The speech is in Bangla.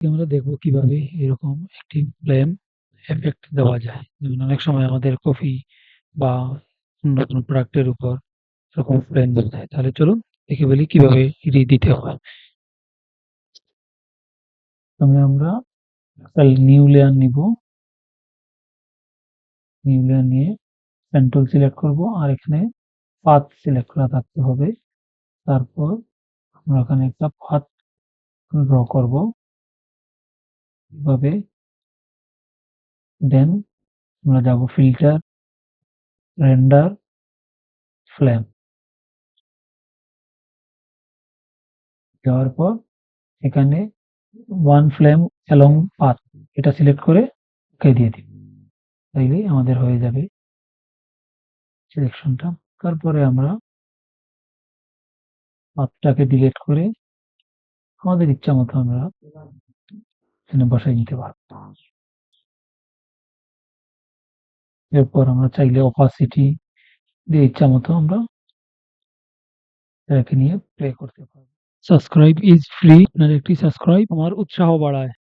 আমরা দেখব কিভাবে এরকম একটি ফ্লেম এফেক্ট দেওয়া যায়। যেমন অনেক সময় আমাদের কফি বা অন্য কোনো প্রোডাক্টের উপর এরকম ফ্লেম দেওয়া যায়। তাহলে চলুন দেখে ফেলি কিভাবে এটি দিতে হয়। প্রথমে আমরা একটা নিউ লেয়ার নিব। নিউ লেয়ার নিয়ে পেন টুল সিলেক্ট করব আর এখানে পাথ সিলেক্ট করা থাকতে হবে। তারপর আমরা এখানে একটা পাথ ড্র করব এভাবে। দেন আমরা যাব ফিল্টার, রেন্ডার, ফ্লেম। যাওয়ার পর এখানে ওয়ান ফ্লেম অ্যালং পাথ এটা সিলেক্ট করে ওকে দিয়ে দিই। তাইলেই আমাদের হয়ে যাবে সিলেকশনটা। তারপরে আমরা পাথটাকে ডিলিট করে আমাদের ইচ্ছা মতো আমরা এখানে বসাই নিতে পারবো। এরপর আমরা চাইলে অপাসিটি দিয়ে ইচ্ছা মতো আমরা এটাকে নিয়ে প্লে করতে পারবো। Subscribe is free. আপনার একটি সাবস্ক্রাইব আমার উৎসাহ বাড়ায়।